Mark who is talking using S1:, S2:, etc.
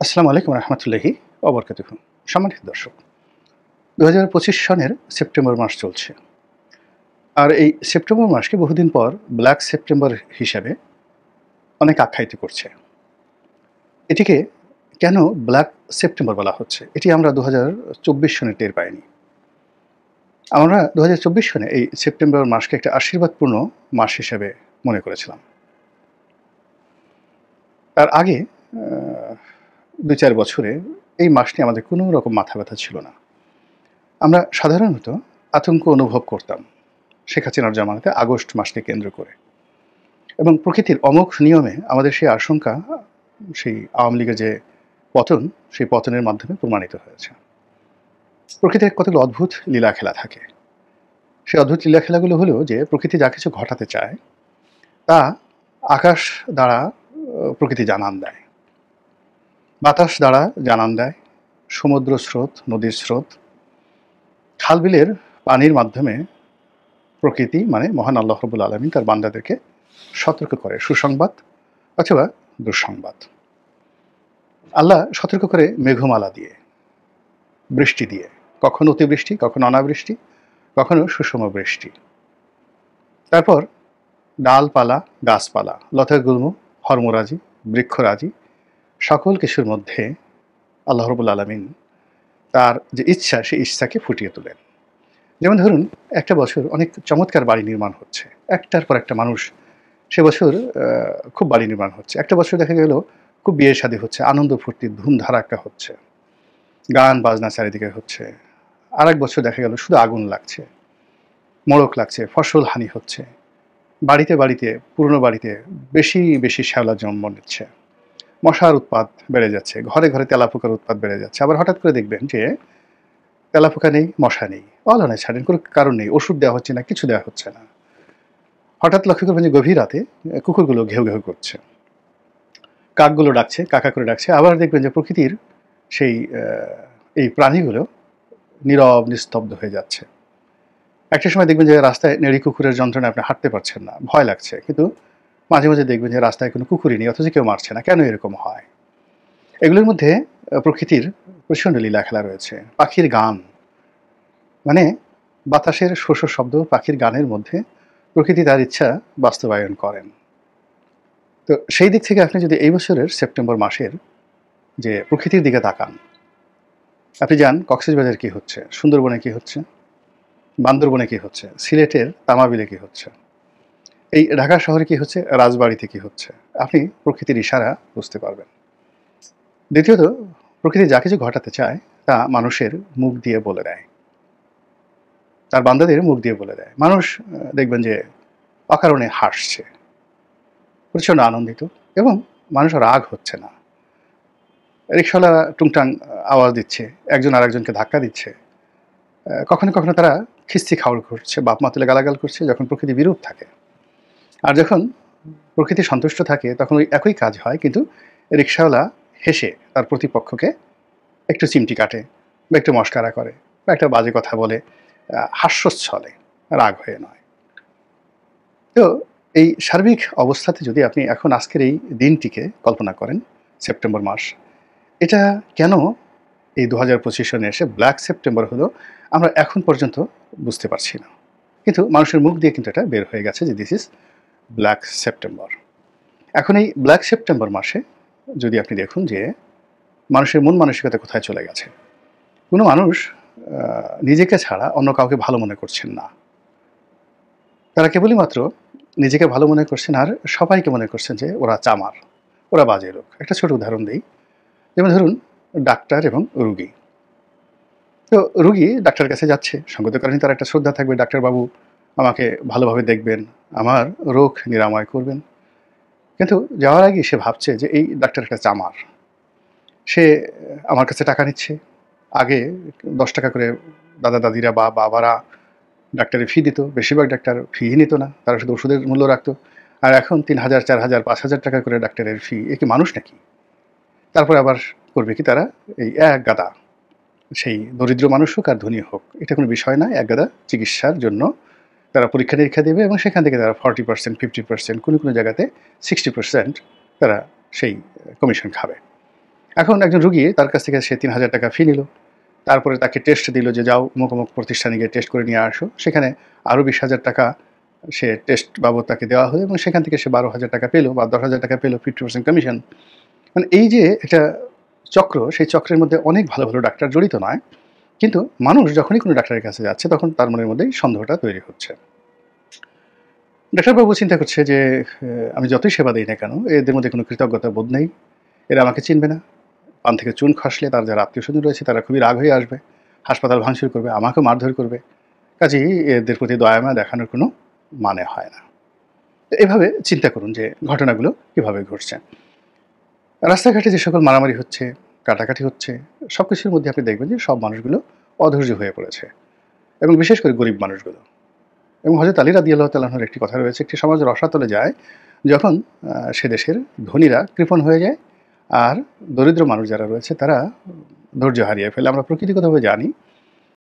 S1: আসসালামু আলাইকুম রহমতুল্লাহি ওবরকাতুহু। সম্মানিত দর্শক, ২০২৫ সনের সেপ্টেম্বর মাস চলছে। আর এই সেপ্টেম্বর মাসকে বহুদিন পর ব্ল্যাক সেপ্টেম্বর হিসাবে অনেক আখ্যায়িত করছে। এটিকে কেন ব্ল্যাক সেপ্টেম্বর বলা হচ্ছে, এটি আমরা ২০২৪ সনে টের পাইনি। আমরা ২০২৪ সনে এই সেপ্টেম্বর মাসকে একটা আশীর্বাদপূর্ণ মাস হিসেবে মনে করেছিলাম। তার আগে ২-৪ বছরে এই মাস নিয়ে আমাদের কোনো রকম মাথা ব্যথা ছিল না। আমরা সাধারণত আতঙ্ক অনুভব করতাম শেখ হাসিনার জামানাতে আগস্ট মাসকে কেন্দ্র করে, এবং প্রকৃতির অমোঘ নিয়মে আমাদের সেই আশঙ্কা সেই আওয়ামী লীগের যে পতন, সেই পতনের মাধ্যমে প্রমাণিত হয়েছে। প্রকৃতির কতগুলো অদ্ভুত লীলা খেলা থাকে। সেই অদ্ভুত লীলা খেলাগুলো হলো যে প্রকৃতি যা কিছু ঘটাতে চায় তা আকাশ দ্বারা প্রকৃতি জানান দেয়, বাতাস দ্বারা জানান দেয়, সমুদ্র স্রোত, নদীর স্রোত, খালবিলের পানির মাধ্যমে প্রকৃতি মানে মহান আল্লাহ রাব্বুল আলামিন তার বান্দাদেরকে সতর্ক করে, সুসংবাদ অথবা দুঃসংবাদ। আল্লাহ সতর্ক করে মেঘমালা দিয়ে, বৃষ্টি দিয়ে, কখনো অতিবৃষ্টি, কখনো অনাবৃষ্টি, কখনো সুষম বৃষ্টি। তারপর ডালপালা, গাছপালা, লতাগুল্ম, হর্মরাজি, বৃক্ষরাজি, সকল কিছুর মধ্যে আল্লাহ রাব্বুল আলামিন তার যে ইচ্ছা, সেই ইচ্ছাকে ফুটিয়ে তোলেন। যেমন ধরুন, একটা বছর অনেক চমৎকার বাড়ি নির্মাণ হচ্ছে, একটার পর একটা মানুষ সে বছর খুব বাড়ি নির্মাণ হচ্ছে। একটা বছর দেখা গেল খুব বিয়ে শাদী হচ্ছে, আনন্দ ফুর্তি ধুমধারাক্কা হচ্ছে, গান বাজনা চারিদিকে হচ্ছে। আর এক বছর দেখা গেল শুধু আগুন লাগছে, মোড়ক লাগছে, ফসল হানি হচ্ছে, বাড়িতে বাড়িতে, পুরনো বাড়িতে বেশি বেশি শ্যাওলা জন্ম নিচ্ছে, মশার উৎপাত বেড়ে যাচ্ছে, ঘরে ঘরে তেলাপোকার উৎপাত বেড়ে যাচ্ছে। আবার হঠাৎ করে দেখবেন যে তেলাপোকা নেই, মশা নেই, অলানে ছাড়েন, কোনো কারণ নেই, ওষুধ দেওয়া হচ্ছে না, কিছু দেওয়া হচ্ছে না। হঠাৎ লক্ষ্য করবেন যে গভীর রাতে কুকুরগুলো ঘেউ ঘেউ করছে, কাকগুলো ডাকছে, কাকা করে ডাকছে। আবার দেখবেন যে প্রকৃতির সেই এই প্রাণীগুলো নীরব নিস্তব্ধ হয়ে যাচ্ছে। একটা সময় দেখবেন যে রাস্তায় নেড়ি কুকুরের যন্ত্রণায় আপনি হাঁটতে পারছেন না, ভয় লাগছে, কিন্তু মাঝে মাঝে দেখবেন যে রাস্তায় কোনো কুকুরই নেই, অথচ কেউ মারছে না। কেন এরকম হয়? এগুলোর মধ্যে প্রকৃতির প্রচণ্ড লীলা খেলা রয়েছে। পাখির গান, মানে বাতাসের শোষ শব্দ, পাখির গানের মধ্যে প্রকৃতি তার ইচ্ছা বাস্তবায়ন করেন। তো সেই দিক থেকে আপনি যদি এই বছরের সেপ্টেম্বর মাসের যে প্রকৃতির দিকে তাকান, আপনি যান কক্সবাজারে কী হচ্ছে, সুন্দরবনে কী হচ্ছে, বান্দরবনে কী হচ্ছে, সিলেটের তামাবিলে কী হচ্ছে, এই ঢাকা শহরে কী হচ্ছে, রাজবাড়িতে কী হচ্ছে, আপনি প্রকৃতির ইশারা বুঝতে পারবেন। দ্বিতীয়ত, প্রকৃতি যা কিছু ঘটাতে চায় তা মানুষের মুখ দিয়ে বলে দেয়, তার বান্দাদের মুখ দিয়ে বলে দেয়। মানুষ দেখবেন যে অকারণে হাসছে, প্রচণ্ড আনন্দিত, এবং মানুষ রাগ হচ্ছে না। রিকশাওয়ালা টুংটাং আওয়াজ দিচ্ছে, একজন আরেকজনকে ধাক্কা দিচ্ছে, কখনো কখনো তারা খিস্তি খাওয়ার করছে, বাপ মা তুলে গালাগাল করছে, যখন প্রকৃতি বিরূপ থাকে। আর যখন প্রকৃতি সন্তুষ্ট থাকে তখন ওই একই কাজ হয়, কিন্তু রিকশাওয়ালা হেসে তার প্রতিপক্ষকে একটু চিমটি কাটে, বা একটু মস্কারা করে, বা একটা বাজে কথা বলে, হাস্যচ্ছলে, রাগ হয়ে নয়। তো এই সার্বিক অবস্থাতে যদি আপনি এখন আজকের এই দিনটিকে কল্পনা করেন, সেপ্টেম্বর মাস, এটা কেন এই ২০২৫ সনে এসে ব্ল্যাক সেপ্টেম্বর হলো, আমরা এখন পর্যন্ত বুঝতে পারছি না। কিন্তু মানুষের মুখ দিয়ে কিন্তু এটা বের হয়ে গেছে যে দিস ইজ ব্ল্যাক সেপ্টেম্বর। এখন এই ব্ল্যাক সেপ্টেম্বর মাসে যদি আপনি দেখুন যে মানুষের মন মানসিকতা কোথায় চলে গেছে। কোনো মানুষ নিজেকে ছাড়া অন্য কাউকে ভালো মনে করছেন না। তারা কেবলই মাত্র নিজেকে ভালো মনে করছেন, আর সবাইকে মনে করছেন যে ওরা চামার, ওরা বাজে লোক। একটা ছোট উদাহরণ দিই, যেমন ধরুন ডাক্তার এবং রুগী। তো রুগী ডাক্তারের কাছে যাচ্ছে, সঙ্গত কারণে তার একটা শ্রদ্ধা থাকবে, ডাক্তারবাবু আমাকে ভালোভাবে দেখবেন, আমার রোগ নিরাময় করবেন। কিন্তু যাওয়ার আগে সে ভাবছে যে এই ডাক্তার একটা চামার, সে আমার কাছে টাকা নিচ্ছে। আগে ১০ টাকা করে দাদা দাদিরা বা বাবারা ডাক্তারের ফি দিত, বেশিরভাগ ডাক্তার ফি নিত না, তারা শুধু ওষুধের মূল্য রাখতো। আর এখন ৩,০০০, ৪,০০০, ৫,০০০ টাকা করে ডাক্তারের ফি। এ কি মানুষ নাকি? তারপরে আবার করবে কি তারা, এই এক গাদা, সেই দরিদ্র মানুষ হোক আর ধনী হোক, এটা কোনো বিষয় না, এক গাদা চিকিৎসার জন্য তারা পরীক্ষা নিরীক্ষা দেবে, এবং সেখান থেকে তারা 40%, 50%, কোনো কোনো জায়গাতে 60% তারা সেই কমিশন খাবে। এখন একজন রুগী তার কাছ থেকে সে ৩,০০০ টাকা ফি নিল। তারপরে তাকে টেস্ট দিল যে যাও অমুক, অমুক প্রতিষ্ঠানে গিয়ে টেস্ট করে নিয়ে আসো। সেখানে আরও ২০,০০০ টাকা সে টেস্ট বাবদ তাকে দেওয়া হলো এবং সেখান থেকে সে ১২,০০০ টাকা পেল বা ১০,০০০ টাকা পেল 50% কমিশন। মানে এই যে একটা চক্র, সেই চক্রের মধ্যে অনেক ভালো, ভালো ডাক্তার জড়িত নয়। কিন্তু মানুষ যখনই কোনো ডাক্তারের কাছে যাচ্ছে তখন তার মনের মধ্যেই সন্দেহটা তৈরি হচ্ছে। ডাক্তারবাবু চিন্তা করছে যে আমি যতই সেবা দেই না কেন এদের মধ্যে কোনো কৃতজ্ঞতা বোধ নেই। এরা আমাকে চিনবে না। পান থেকে চুন খসলে তার যারা আত্মীয়স্বজন রয়েছে তারা খুবই রাগ হয়ে আসবে। হাসপাতাল ভাঙচুর করবে, আমাকেও মারধর করবে। কাজেই এদের প্রতি দয়া মায়া দেখানোর কোনো মানে হয় না। তো এভাবে চিন্তা করুন যে ঘটনাগুলো কীভাবে ঘটছে। রাস্তাঘাটে যে সকল মারামারি হচ্ছে, কাটাকাটি হচ্ছে, সবকিছুর মধ্যে আপনি দেখবেন যে সব মানুষগুলো অধৈর্য হয়ে পড়েছে এবং বিশেষ করে গরিব মানুষগুলো। এবং হযরত আলী রাদিয়াল্লাহু তাআলা আনহুর একটি কথা রয়েছে, একটি সমাজ রসাতলে যায় যখন সে দেশের ধনীরা কৃপণ হয়ে যায় আর দরিদ্র মানুষ যারা রয়েছে তারা ধৈর্য হারিয়ে ফেলে। আমরা প্রকৃতিগতভাবে জানি